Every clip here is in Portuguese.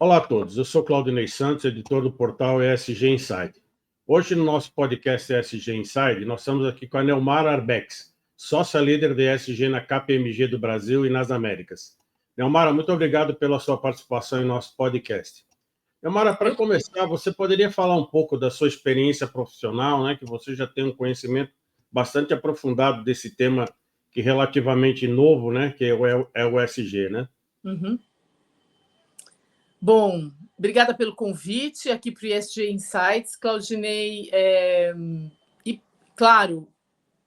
Olá a todos, eu sou Claudinei Santos, editor do portal ESG Inside. Hoje, no nosso podcast ESG Inside, nós estamos aqui com a Neumara Arbex, sócia-líder de ESG na KPMG do Brasil e nas Américas. Neumara, muito obrigado pela sua participação em nosso podcast. Neumara, para começar, você poderia falar um pouco da sua experiência profissional, né, que você já tem um conhecimento bastante aprofundado desse tema que é relativamente novo, né, que é o ESG, né? Uhum. Bom, obrigada pelo convite aqui para o ESG Insights, Claudinei. E, claro,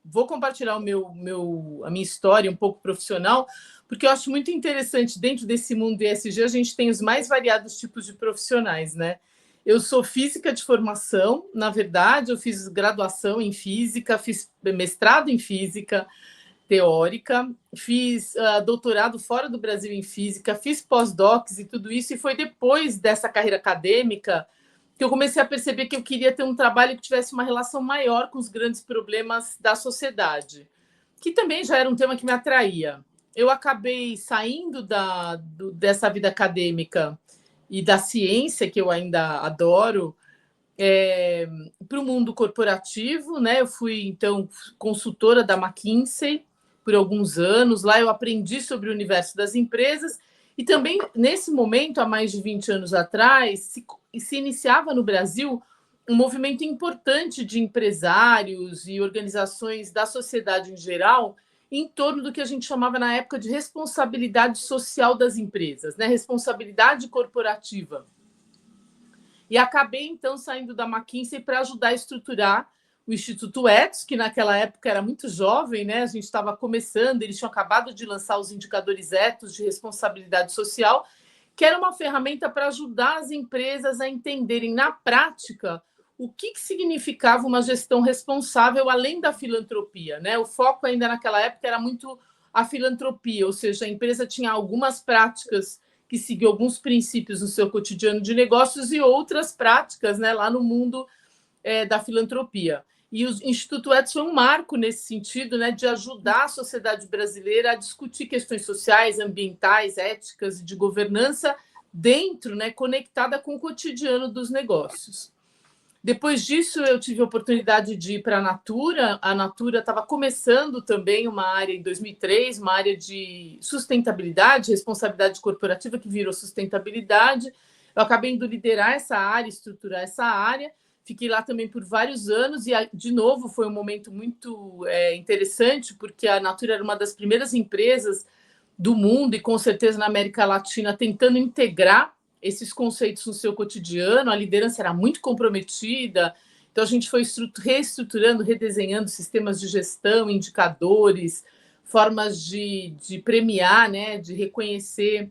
vou compartilhar a minha história um pouco profissional, porque eu acho muito interessante, dentro desse mundo do ESG, a gente tem os mais variados tipos de profissionais, né? Eu sou física de formação, na verdade, eu fiz graduação em física, fiz mestrado em física teórica, fiz doutorado fora do Brasil em física, fiz pós-docs e tudo isso, e foi depois dessa carreira acadêmica que eu comecei a perceber que eu queria ter um trabalho que tivesse uma relação maior com os grandes problemas da sociedade, que também já era um tema que me atraía. Eu acabei saindo dessa vida acadêmica e da ciência, que eu ainda adoro, para o mundo corporativo, né? Eu fui, então, consultora da McKinsey por alguns anos. Lá eu aprendi sobre o universo das empresas e também, nesse momento, há mais de 20 anos atrás, se iniciava no Brasil um movimento importante de empresários e organizações da sociedade em geral em torno do que a gente chamava na época de responsabilidade social das empresas, né? Responsabilidade corporativa. E acabei, então, saindo da McKinsey para ajudar a estruturar o Instituto Ethos, que naquela época era muito jovem, né? A gente estava começando, eles tinham acabado de lançar os indicadores Ethos de responsabilidade social, que era uma ferramenta para ajudar as empresas a entenderem na prática o que significava uma gestão responsável além da filantropia, né? O foco ainda naquela época era muito a filantropia, ou seja, a empresa tinha algumas práticas que seguiu alguns princípios no seu cotidiano de negócios e outras práticas, né, lá no mundo da filantropia. E o Instituto Ethos foi um marco nesse sentido, né, de ajudar a sociedade brasileira a discutir questões sociais, ambientais, éticas e de governança dentro, né, conectada com o cotidiano dos negócios. Depois disso, eu tive a oportunidade de ir para a Natura. A Natura estava começando também uma área em 2003, uma área de sustentabilidade, responsabilidade corporativa, que virou sustentabilidade. Eu acabei indo liderar essa área, estruturar essa área. Fiquei lá também por vários anos e, de novo, foi um momento muito interessante, porque a Natura era uma das primeiras empresas do mundo e, com certeza, na América Latina, tentando integrar esses conceitos no seu cotidiano. A liderança era muito comprometida, então a gente foi reestruturando, redesenhando sistemas de gestão, indicadores, formas de premiar, né, de reconhecer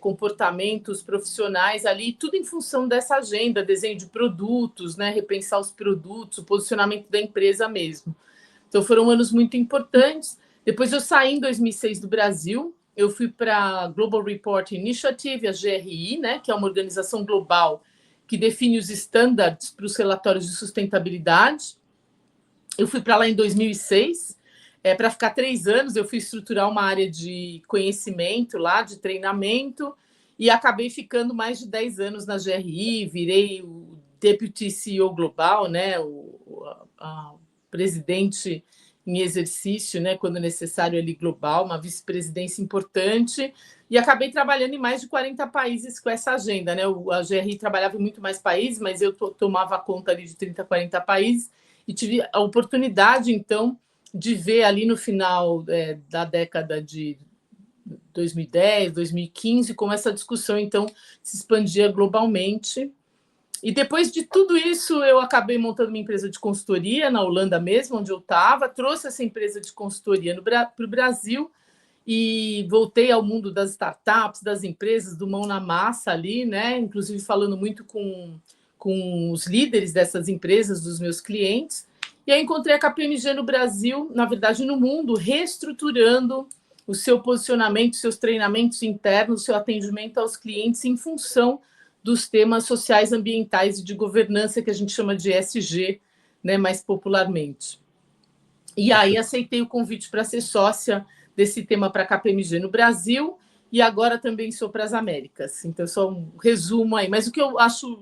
comportamentos profissionais ali, tudo em função dessa agenda, desenho de produtos, né, repensar os produtos, o posicionamento da empresa mesmo. Então foram anos muito importantes. Depois eu saí em 2006 do Brasil. Eu fui para a Global Report Initiative, a GRI, né, que é uma organização global que define os estándares para os relatórios de sustentabilidade. Eu fui para lá em 2006, para ficar 3 anos. Eu fui estruturar uma área de conhecimento lá, de treinamento, e acabei ficando mais de 10 anos na GRI, virei o Deputy CEO Global, né, a presidente em exercício, né, quando necessário, ali global, uma vice-presidência importante, e acabei trabalhando em mais de 40 países com essa agenda, né? A GRI trabalhava em muito mais países, mas eu tomava conta ali de 30, 40 países, e tive a oportunidade, então, de ver ali no final da década de 2010, 2015, como essa discussão, então, se expandia globalmente. E depois de tudo isso, eu acabei montando uma empresa de consultoria na Holanda mesmo, onde eu estava, trouxe essa empresa de consultoria para o Brasil e voltei ao mundo das startups, das empresas, do mão na massa ali, né? Inclusive falando muito com os líderes dessas empresas, dos meus clientes. E aí encontrei a KPMG no Brasil, na verdade no mundo, reestruturando o seu posicionamento, seus treinamentos internos, o seu atendimento aos clientes em função dos temas sociais, ambientais e de governança, que a gente chama de ESG, né, mais popularmente. E aí aceitei o convite para ser sócia desse tema para a KPMG no Brasil, e agora também sou para as Américas. Então, só um resumo aí. Mas o que eu acho...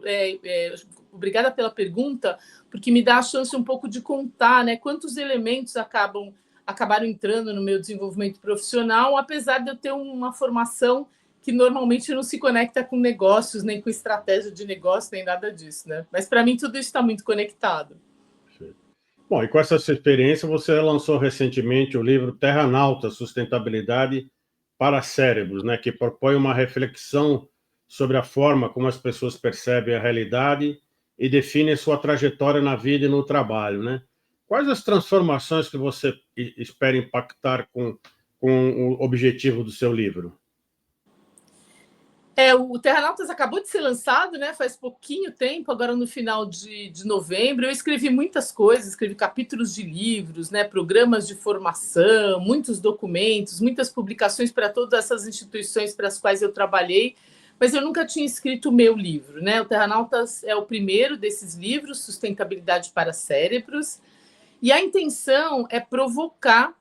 Obrigada pela pergunta, porque me dá a chance um pouco de contar, né, quantos elementos acabaram entrando no meu desenvolvimento profissional, apesar de eu ter uma formação que normalmente não se conecta com negócios, nem com estratégia de negócio, nem nada disso, né? Mas para mim tudo isso está muito conectado. Bom, e com essa sua experiência, você lançou recentemente o livro Terranauta, Sustentabilidade para Cérebros, né, que propõe uma reflexão sobre a forma como as pessoas percebem a realidade e definem sua trajetória na vida e no trabalho, né? Quais as transformações que você espera impactar com o objetivo do seu livro? O Terranautas acabou de ser lançado, né? Faz pouquinho tempo, agora no final de novembro. Eu escrevi muitas coisas, escrevi capítulos de livros, né? Programas de formação, muitos documentos, muitas publicações para todas essas instituições para as quais eu trabalhei, mas eu nunca tinha escrito o meu livro, né? O Terranautas é o primeiro desses livros, Sustentabilidade para Cérebros, e a intenção é provocar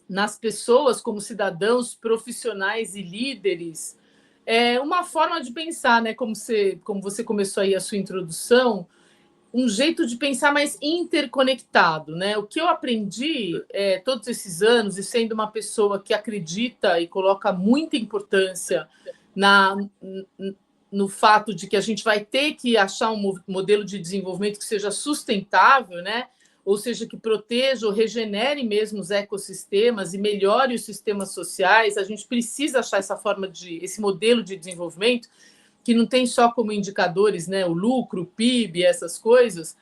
nas pessoas, como cidadãos, profissionais e líderes, uma forma de pensar, né? Como você começou aí a sua introdução, um jeito de pensar mais interconectado, né? O que eu aprendi todos esses anos, e sendo uma pessoa que acredita e coloca muita importância no fato de que a gente vai ter que achar um modelo de desenvolvimento que seja sustentável, né? Ou seja, que proteja ou regenere mesmo os ecossistemas e melhore os sistemas sociais. A gente precisa achar esse modelo de desenvolvimento que não tem só como indicadores, né, o lucro, o PIB, essas coisas.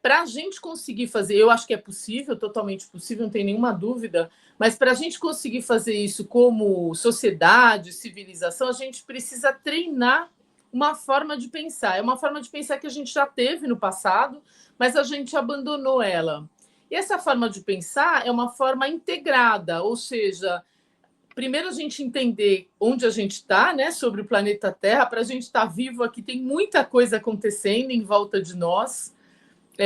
Para a gente conseguir fazer, eu acho que é possível, totalmente possível, não tem nenhuma dúvida, mas para a gente conseguir fazer isso como sociedade, civilização, a gente precisa treinar uma forma de pensar. É uma forma de pensar que a gente já teve no passado, mas a gente abandonou ela. E essa forma de pensar é uma forma integrada, ou seja, primeiro a gente entender onde a gente está, né, sobre o planeta Terra. Para a gente estar vivo aqui, tem muita coisa acontecendo em volta de nós,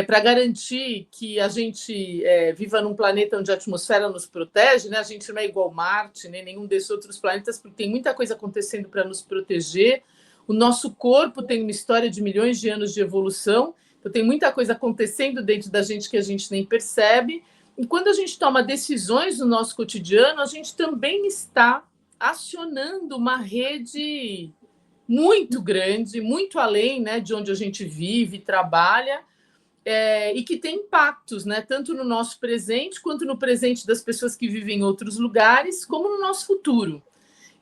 para garantir que a gente viva num planeta onde a atmosfera nos protege, né? A gente não é igual Marte, nem nenhum desses outros planetas, porque tem muita coisa acontecendo para nos proteger. O nosso corpo tem uma história de milhões de anos de evolução, então tem muita coisa acontecendo dentro da gente que a gente nem percebe. E quando a gente toma decisões no nosso cotidiano, a gente também está acionando uma rede muito grande, muito além, né, de onde a gente vive e trabalha, e que tem impactos, né, tanto no nosso presente, quanto no presente das pessoas que vivem em outros lugares, como no nosso futuro.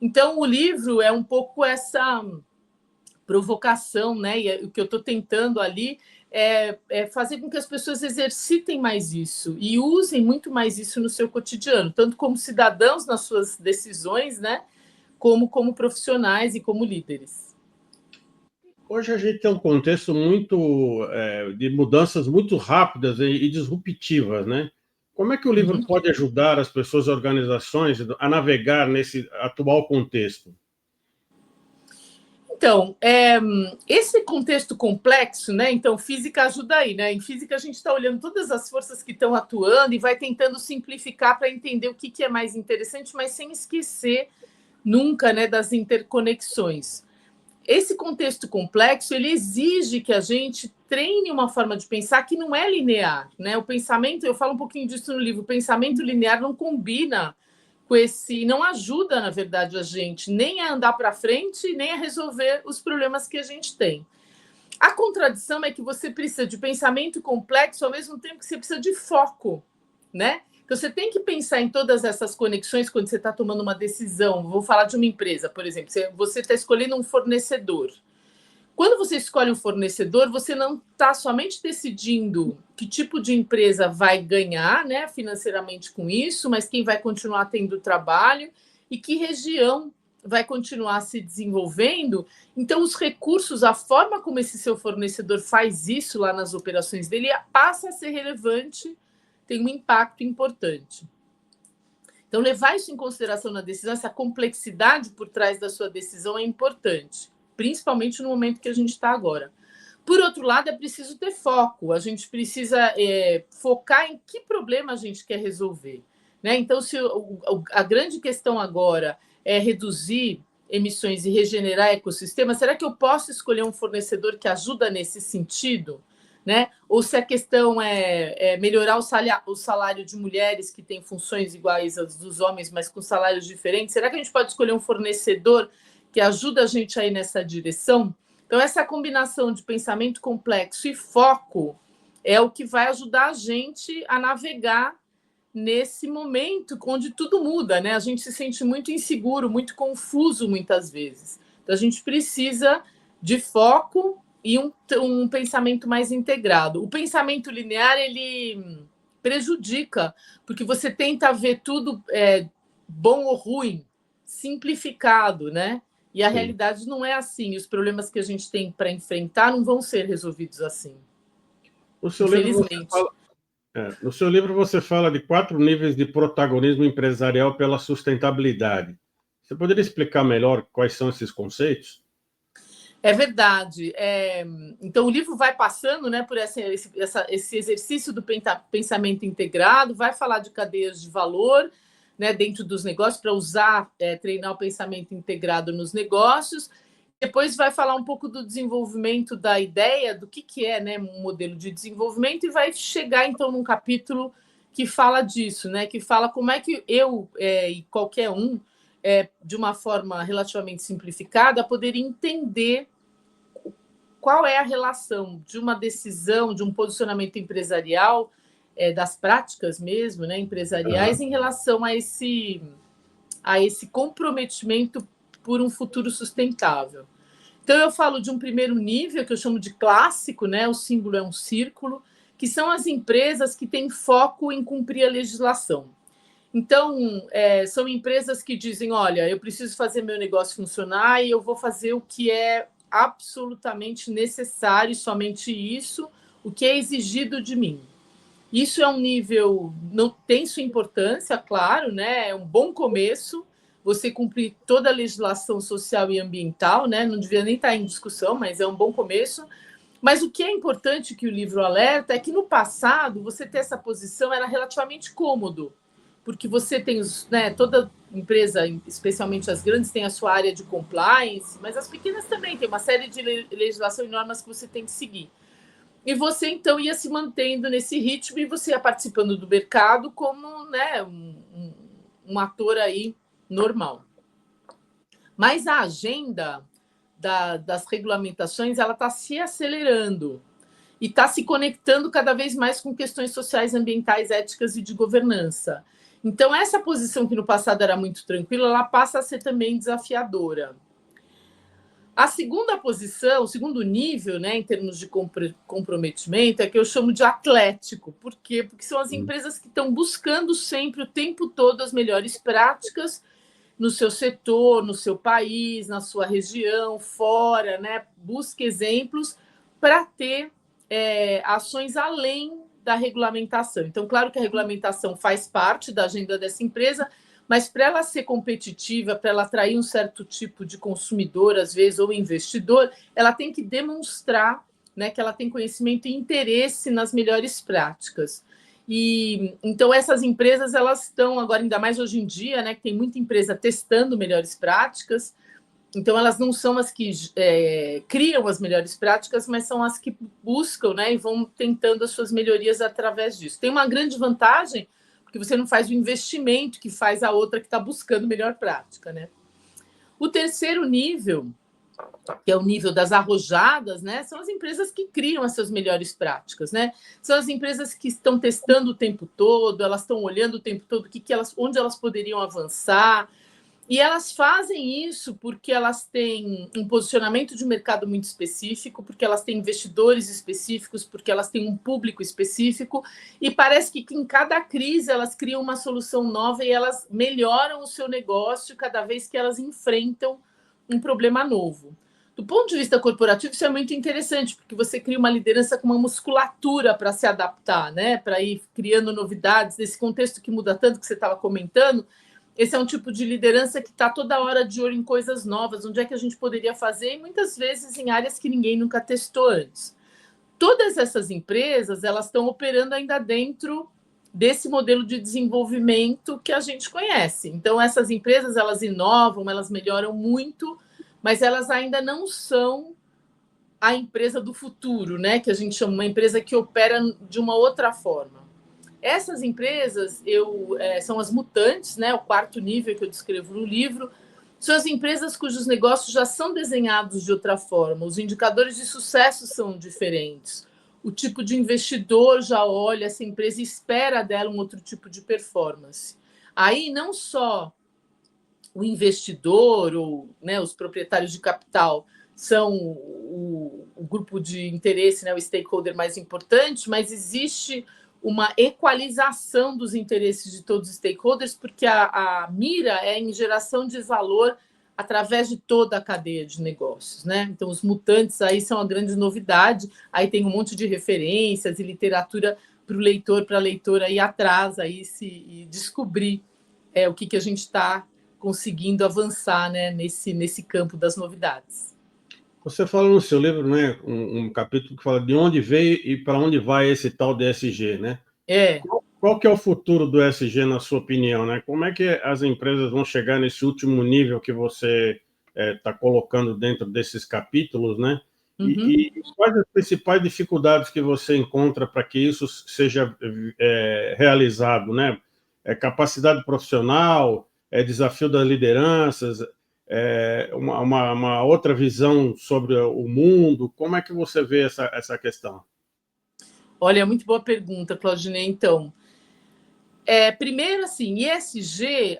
Então, o livro é um pouco essa provocação, né, e o que eu estou tentando ali é fazer com que as pessoas exercitem mais isso e usem muito mais isso no seu cotidiano, tanto como cidadãos nas suas decisões, né, como profissionais e como líderes. Hoje a gente tem um contexto muito de mudanças muito rápidas e disruptivas, né? Como é que o livro pode ajudar as pessoas e organizações a navegar nesse atual contexto? Então, esse contexto complexo, né? Então, física ajuda aí, né? Em física, a gente está olhando todas as forças que estão atuando e vai tentando simplificar para entender o que é mais interessante, mas sem esquecer nunca, né, das interconexões. Esse contexto complexo, ele exige que a gente treine uma forma de pensar que não é linear, né? O pensamento, eu falo um pouquinho disso no livro, o pensamento linear não combina com não ajuda, na verdade, a gente nem a andar para frente, nem a resolver os problemas que a gente tem. A contradição é que você precisa de pensamento complexo ao mesmo tempo que você precisa de foco, né? Então, você tem que pensar em todas essas conexões quando você está tomando uma decisão. Vou falar de uma empresa, por exemplo. Você está escolhendo um fornecedor. Quando você escolhe um fornecedor, você não está somente decidindo que tipo de empresa vai ganhar, né, financeiramente com isso, mas quem vai continuar tendo trabalho e que região vai continuar se desenvolvendo. Então, os recursos, a forma como esse seu fornecedor faz isso lá nas operações dele, passa a ser relevante, tem um impacto importante. Então, levar isso em consideração na decisão, essa complexidade por trás da sua decisão é importante, principalmente no momento que a gente está agora. Por outro lado, é preciso ter foco, a gente precisa focar em que problema a gente quer resolver, né? Então, se a grande questão agora reduzir emissões e regenerar ecossistemas, será que eu posso escolher um fornecedor que ajuda nesse sentido? Né? Ou se a questão é melhorar o salário de mulheres que têm funções iguais às dos homens, mas com salários diferentes, será que a gente pode escolher um fornecedor que ajuda a gente a ir nessa direção? Então, essa combinação de pensamento complexo e foco é o que vai ajudar a gente a navegar nesse momento onde tudo muda, né? A gente se sente muito inseguro, muito confuso muitas vezes. Então, a gente precisa de foco e um pensamento mais integrado. O pensamento linear, ele prejudica, porque você tenta ver tudo bom ou ruim, simplificado, né? E a realidade não é assim. Os problemas que a gente tem para enfrentar não vão ser resolvidos assim. No seu livro você fala de 4 níveis de protagonismo empresarial pela sustentabilidade. Você poderia explicar melhor quais são esses conceitos? É verdade. Então, o livro vai passando, né, por esse exercício do pensamento integrado, vai falar de cadeias de valor, né, dentro dos negócios, para treinar o pensamento integrado nos negócios. Depois vai falar um pouco do desenvolvimento da ideia, do que é, né, um modelo de desenvolvimento, e vai chegar, então, num capítulo que fala disso, né, que fala como é que eu e qualquer um, de uma forma relativamente simplificada, poderia entender qual é a relação de uma decisão, de um posicionamento empresarial, das práticas mesmo, né, empresariais, em relação a esse comprometimento por um futuro sustentável. Então, eu falo de um primeiro nível, que eu chamo de clássico, né, o símbolo é um círculo, que são as empresas que têm foco em cumprir a legislação. Então, são empresas que dizem, olha, eu preciso fazer meu negócio funcionar e eu vou fazer o que é absolutamente necessário, somente isso, o que é exigido de mim. Isso é um nível, não tem sua importância, claro, né? É um bom começo, você cumprir toda a legislação social e ambiental, né? Não devia nem estar em discussão, mas é um bom começo. Mas o que é importante que o livro alerta é que no passado você ter essa posição era relativamente cômodo, porque você tem toda empresa, especialmente as grandes, tem a sua área de compliance, mas as pequenas também tem uma série de legislação e normas que você tem que seguir. E você, então, ia se mantendo nesse ritmo e você ia participando do mercado como, né, um ator aí normal. Mas a agenda das regulamentações ela está se acelerando e está se conectando cada vez mais com questões sociais, ambientais, éticas e de governança. Então, essa posição que no passado era muito tranquila, ela passa a ser também desafiadora. A segunda posição, o segundo nível, né, em termos de comprometimento, é que eu chamo de atlético. Por quê? Porque são as empresas que estão buscando sempre, o tempo todo, as melhores práticas no seu setor, no seu país, na sua região, fora, né? Busca exemplos para ter ações além da regulamentação. Então, claro que a regulamentação faz parte da agenda dessa empresa, mas para ela ser competitiva, para ela atrair um certo tipo de consumidor, às vezes, ou investidor, ela tem que demonstrar, né, que ela tem conhecimento e interesse nas melhores práticas. E então essas empresas elas estão agora, ainda mais hoje em dia, né, que tem muita empresa testando melhores práticas. Então elas não são as que criam as melhores práticas, mas são as que buscam, né, e vão tentando as suas melhorias através disso. Tem uma grande vantagem, porque você não faz o investimento que faz a outra que está buscando melhor prática, né? O terceiro nível, que é o nível das arrojadas, né? São as empresas que criam as suas melhores práticas, né? São as empresas que estão testando o tempo todo, elas estão olhando o tempo todo onde elas poderiam avançar. E elas fazem isso porque elas têm um posicionamento de mercado muito específico, porque elas têm investidores específicos, porque elas têm um público específico, e parece que em cada crise elas criam uma solução nova e elas melhoram o seu negócio cada vez que elas enfrentam um problema novo. Do ponto de vista corporativo, isso é muito interessante, porque você cria uma liderança com uma musculatura para se adaptar, né? Para ir criando novidades, nesse contexto que muda tanto que você estava comentando. Esse é um tipo de liderança que está toda hora de olho em coisas novas, onde é que a gente poderia fazer, e muitas vezes em áreas que ninguém nunca testou antes. Todas essas empresas elas estão operando ainda dentro desse modelo de desenvolvimento que a gente conhece. Então, essas empresas, elas inovam, elas melhoram muito, mas elas ainda não são a empresa do futuro, né? Que a gente chama uma empresa que opera de uma outra forma. Essas empresas são as mutantes, né? O quarto nível que eu descrevo no livro, são as empresas cujos negócios já são desenhados de outra forma, os indicadores de sucesso são diferentes, o tipo de investidor já olha essa empresa e espera dela um outro tipo de performance. Aí não só o investidor ou, né, os proprietários de capital são o grupo de interesse, né, o stakeholder mais importante, mas existe uma equalização dos interesses de todos os stakeholders, porque a mira é em geração de valor através de toda a cadeia de negócios, né? Então, os mutantes aí são a grande novidade, aí tem um monte de referências e literatura para o leitor, para a leitora ir atrás aí e descobrir o que a gente está conseguindo avançar, né, nesse campo das novidades. Você fala no seu livro, né, um capítulo que fala de onde veio e para onde vai esse tal de ESG, né? Qual que é o futuro do ESG, na sua opinião, né? Como é que as empresas vão chegar nesse último nível que você está colocando dentro desses capítulos, né? E quais as principais dificuldades que você encontra para que isso seja realizado, né? Capacidade profissional, desafio das lideranças, uma outra visão sobre o mundo. Como é que você vê essa questão? Olha, muito boa pergunta, Claudinei. Então, primeiro, assim, ESG,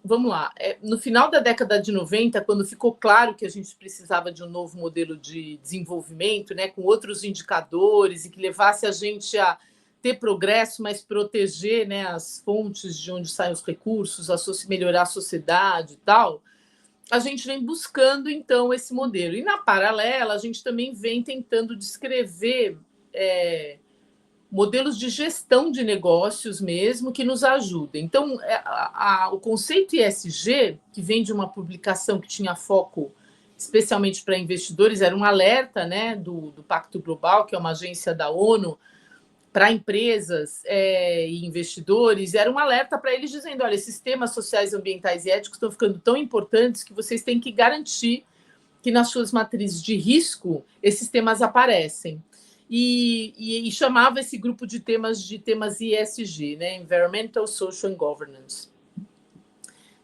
vamos lá, no final da década de 90, quando ficou claro que a gente precisava de um novo modelo de desenvolvimento, né, com outros indicadores e que levasse a gente a ter progresso, mas proteger, né, as fontes de onde saem os recursos, melhorar a sociedade e tal, a gente vem buscando, então, esse modelo. E, na paralela, a gente também vem tentando descrever modelos de gestão de negócios mesmo que nos ajudem. Então, o conceito ESG, que vem de uma publicação que tinha foco especialmente para investidores, era um alerta, né, do Pacto Global, que é uma agência da ONU, para empresas e investidores, era um alerta para eles dizendo, olha, esses temas sociais, ambientais e éticos estão ficando tão importantes que vocês têm que garantir que nas suas matrizes de risco esses temas aparecem. E chamava esse grupo de temas ESG, né? Environmental, Social and Governance.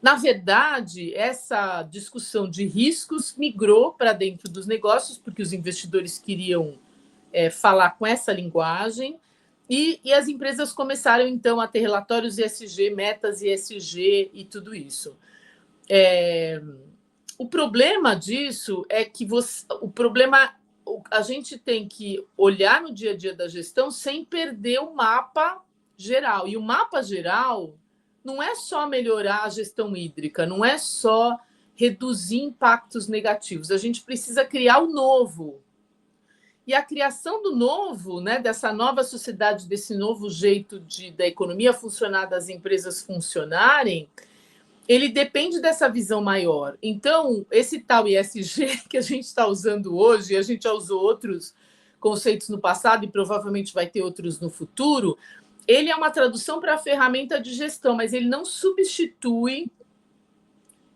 Na verdade, essa discussão de riscos migrou para dentro dos negócios, porque os investidores queriam falar com essa linguagem, e as empresas começaram, então, a ter relatórios ESG, metas ESG e tudo isso. O problema disso é que a gente tem que olhar no dia a dia da gestão sem perder o mapa geral. E o mapa geral não é só melhorar a gestão hídrica, não é só reduzir impactos negativos. A gente precisa criar o novo. E a criação do novo, né, dessa nova sociedade, desse novo jeito da economia funcionar, das empresas funcionarem, ele depende dessa visão maior. Então, esse tal ESG que a gente está usando hoje, e a gente já usou outros conceitos no passado e provavelmente vai ter outros no futuro, ele é uma tradução para a ferramenta de gestão, mas ele não substitui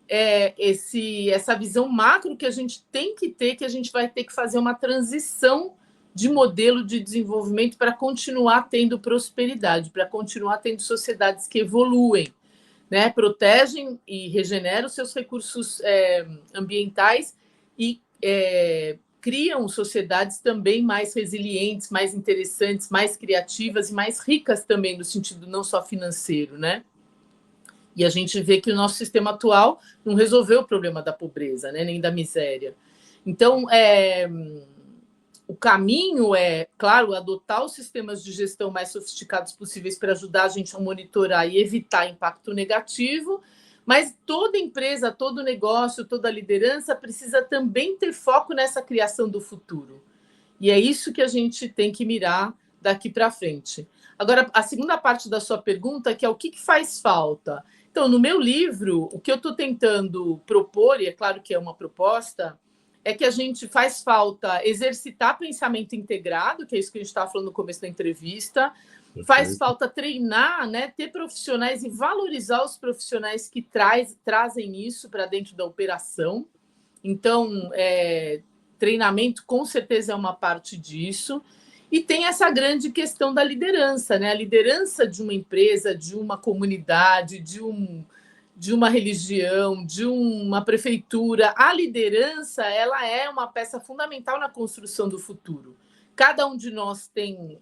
essa visão macro que a gente tem que ter, que a gente vai ter que fazer uma transição de modelo de desenvolvimento para continuar tendo prosperidade, para continuar tendo sociedades que evoluem, né, protegem e regeneram seus recursos ambientais e criam sociedades também mais resilientes, mais interessantes, mais criativas e mais ricas também, no sentido não só financeiro, né? E a gente vê que o nosso sistema atual não resolveu o problema da pobreza, né, nem da miséria. Então, o caminho é, claro, adotar os sistemas de gestão mais sofisticados possíveis para ajudar a gente a monitorar e evitar impacto negativo, mas toda empresa, todo negócio, toda liderança precisa também ter foco nessa criação do futuro. E é isso que a gente tem que mirar daqui para frente. Agora, a segunda parte da sua pergunta, que é o que faz falta? Então, no meu livro, o que eu estou tentando propor, e é claro que é uma proposta, é que a gente faz falta exercitar pensamento integrado, que é isso que a gente estava falando no começo da entrevista, Faz falta treinar, né, ter profissionais e valorizar os profissionais que trazem isso para dentro da operação. Então, treinamento com certeza é uma parte disso. E tem essa grande questão da liderança, né? A liderança de uma empresa, de uma comunidade, de uma religião, de uma prefeitura. A liderança, ela é uma peça fundamental na construção do futuro. Cada um de nós tem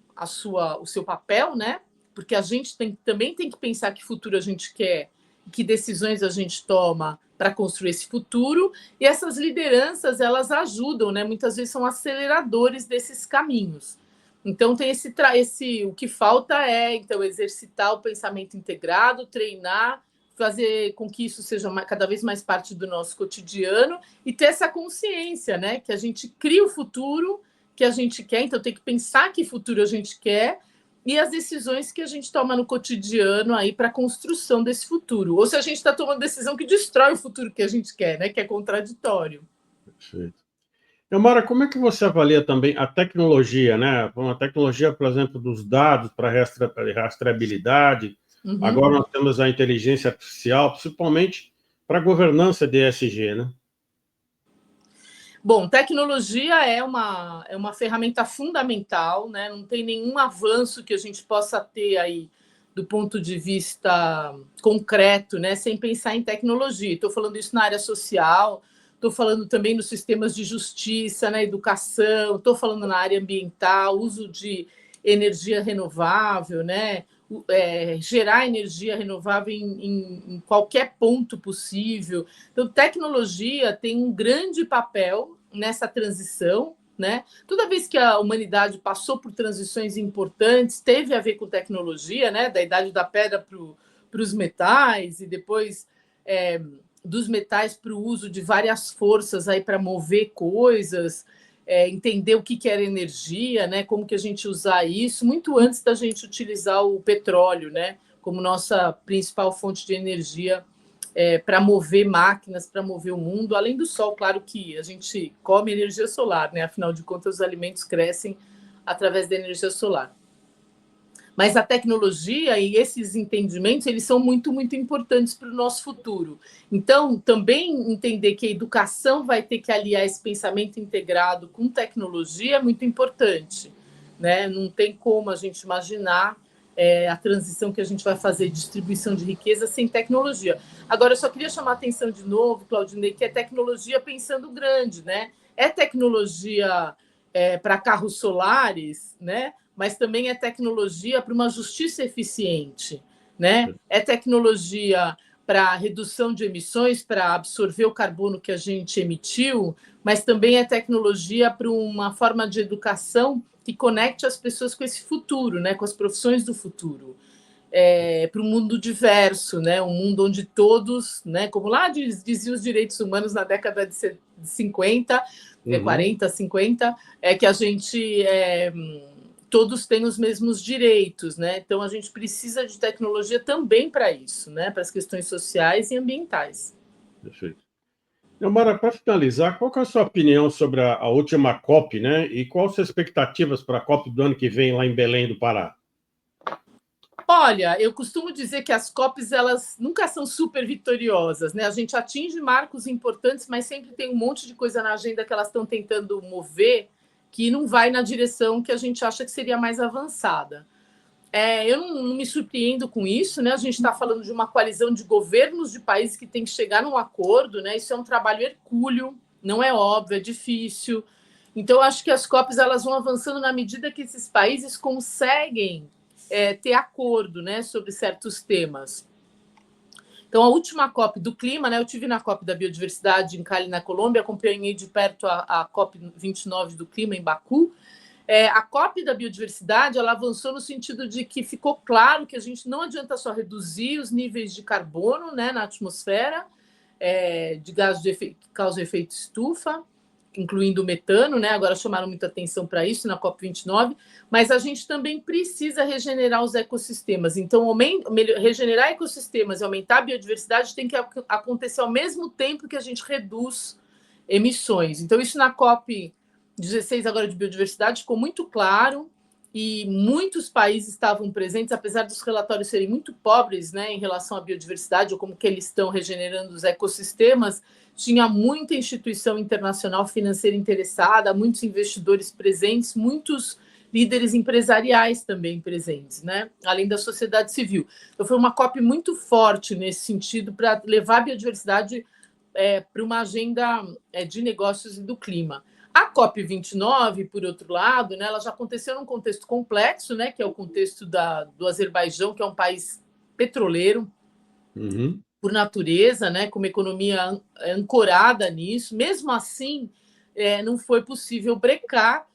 o seu papel, né? Porque a gente também tem que pensar que futuro a gente quer, que decisões a gente toma para construir esse futuro. E essas lideranças, elas ajudam, né? Muitas vezes são aceleradores desses caminhos. Então, tem o que falta é, então, exercitar o pensamento integrado, treinar, fazer com que isso seja cada vez mais parte do nosso cotidiano e ter essa consciência, né? Que a gente cria o futuro que a gente quer, então tem que pensar que futuro a gente quer e as decisões que a gente toma no cotidiano aí para a construção desse futuro. Ou se a gente está tomando decisão que destrói o futuro que a gente quer, né? Que é contraditório. Perfeito. Elmara, como é que você avalia também a tecnologia, né? Uma tecnologia, por exemplo, dos dados para rastreabilidade. Uhum. Agora nós temos a inteligência artificial, principalmente para a governança de ESG, né? Bom, tecnologia é uma ferramenta fundamental, né? Não tem nenhum avanço que a gente possa ter aí do ponto de vista concreto, né? Sem pensar em tecnologia. Estou falando isso na área social, estou falando também nos sistemas de justiça, na educação, estou falando na área ambiental, uso de energia renovável, né? Gerar energia renovável em qualquer ponto possível. Então, tecnologia tem um grande papel nessa transição, né? Toda vez que a humanidade passou por transições importantes, teve a ver com tecnologia, né? Da idade da pedra para os metais e depois dos metais para o uso de várias forças aí para mover coisas. Entender o que era energia, né? Como que a gente usar isso, muito antes da gente utilizar o petróleo, né? Como nossa principal fonte de energia para mover máquinas, para mover o mundo, além do sol, claro que a gente come energia solar, né? Afinal de contas, os alimentos crescem através da energia solar. Mas a tecnologia e esses entendimentos, eles são muito, muito importantes para o nosso futuro. Então, também entender que a educação vai ter que aliar esse pensamento integrado com tecnologia é muito importante, né? Não tem como a gente imaginar a transição que a gente vai fazer de distribuição de riqueza sem tecnologia. Agora, eu só queria chamar a atenção de novo, Claudinei, que é tecnologia pensando grande, né? É tecnologia para carros solares, né? Mas também é tecnologia para uma justiça eficiente, né? É tecnologia para redução de emissões, para absorver o carbono que a gente emitiu, mas também é tecnologia para uma forma de educação que conecte as pessoas com esse futuro, né? Com as profissões do futuro. Para um mundo diverso, né? Um mundo onde todos, né? Como lá diziam os direitos humanos na década de 50, 40, 50, que a gente todos têm os mesmos direitos, né? Então a gente precisa de tecnologia também para isso, né? Para as questões sociais e ambientais. Perfeito. Elmara, para finalizar, qual que é a sua opinião sobre a última COP, né? E quais as expectativas para a COP do ano que vem lá em Belém do Pará? Olha, eu costumo dizer que as COPs elas nunca são super vitoriosas, né? A gente atinge marcos importantes, mas sempre tem um monte de coisa na agenda que elas estão tentando mover que não vai na direção que a gente acha que seria mais avançada. Eu não me surpreendo com isso, né? A gente está falando de uma coalizão de governos de países que tem que chegar num acordo, né? Isso é um trabalho hercúleo, não é óbvio, é difícil. Então, eu acho que as COPs elas vão avançando na medida que esses países conseguem ter acordo, né, sobre certos temas. Então, a última COP do clima, né? Eu tive na COP da biodiversidade em Cali, na Colômbia, acompanhei de perto a COP 29 do clima em Baku. A COP da biodiversidade ela avançou no sentido de que ficou claro que a gente não adianta só reduzir os níveis de carbono, né, na atmosfera, de gás que causa efeito estufa, incluindo o metano, né? Agora chamaram muita atenção para isso na COP 29, mas a gente também precisa regenerar os ecossistemas. Então, regenerar ecossistemas e aumentar a biodiversidade tem que acontecer ao mesmo tempo que a gente reduz emissões. Então, isso na COP 16 agora de biodiversidade ficou muito claro. e muitos países estavam presentes, apesar dos relatórios serem muito pobres, né, em relação à biodiversidade ou como que eles estão regenerando os ecossistemas. Tinha muita instituição internacional financeira interessada, muitos investidores presentes, muitos líderes empresariais também presentes, né? Além da sociedade civil. Então, foi uma COP muito forte nesse sentido para levar a biodiversidade para uma agenda de negócios e do clima. A COP29, por outro lado, né, ela já aconteceu num contexto complexo, né, que é o contexto do Azerbaijão, que é um país petroleiro, por natureza, né, com uma economia ancorada nisso. Mesmo assim, não foi possível brecar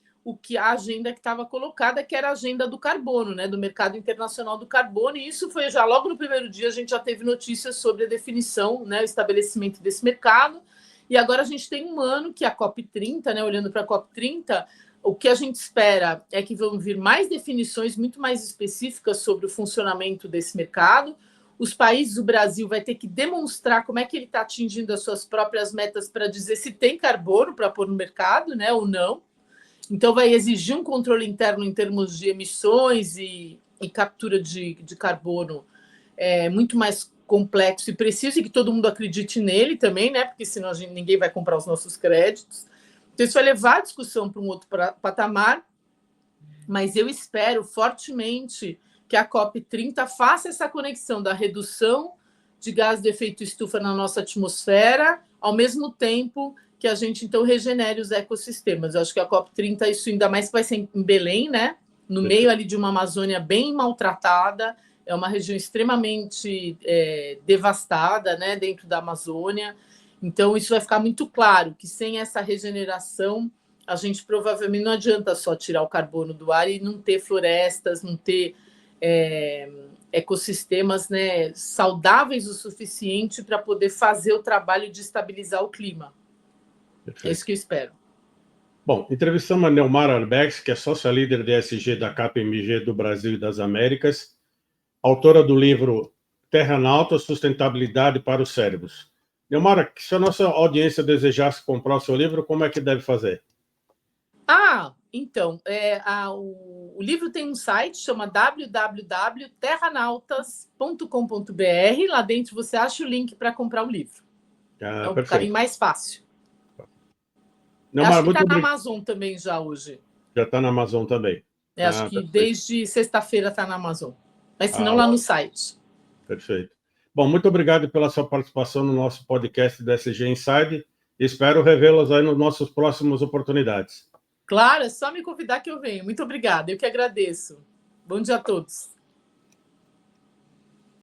a agenda que estava colocada, que era a agenda do carbono, né, do mercado internacional do carbono, e isso foi já logo no primeiro dia, a gente já teve notícias sobre a definição, né, o estabelecimento desse mercado, e agora a gente tem um ano que é a COP30, né, olhando para a COP30, o que a gente espera é que vão vir mais definições muito mais específicas sobre o funcionamento desse mercado. Os países, o Brasil vai ter que demonstrar como é que ele está atingindo as suas próprias metas para dizer se tem carbono para pôr no mercado, né, ou não. Então, vai exigir um controle interno em termos de emissões e captura de carbono muito mais complexo e preciso, e que todo mundo acredite nele também, né? Porque senão ninguém vai comprar os nossos créditos. Então, isso vai levar a discussão para um outro patamar, mas eu espero fortemente que a COP30 faça essa conexão da redução de gás de efeito estufa na nossa atmosfera, ao mesmo tempo que a gente, então, regenere os ecossistemas. Eu acho que a COP30, isso ainda mais que vai ser em Belém, né? No meio ali de uma Amazônia bem maltratada, é uma região extremamente devastada, né, dentro da Amazônia. Então, isso vai ficar muito claro que sem essa regeneração, a gente provavelmente não adianta só tirar o carbono do ar e não ter florestas, não ter ecossistemas, né, saudáveis o suficiente para poder fazer o trabalho de estabilizar o clima. Perfeito. É isso que eu espero. Bom, entrevistamos a Neumara Arbex, que é sócia-líder de ESG da KPMG do Brasil e das Américas, autora do livro Terranauta, Sustentabilidade para os Cérebros. Neumara, se a nossa audiência desejasse comprar o seu livro, como é que deve fazer? Então, o livro tem um site, chama www.terranautas.com.br. Lá dentro você acha o link para comprar o livro. É o caminho mais fácil. Neumara, acho que está na Amazon também já hoje. Já está na Amazon também. Acho que desde sexta-feira está na Amazon. Mas se não, lá no site. Perfeito. Bom, muito obrigado pela sua participação no nosso podcast da SG Inside. Espero revê-las aí nas nossas próximas oportunidades. Claro, é só me convidar que eu venho. Muito obrigada, eu que agradeço. Bom dia a todos.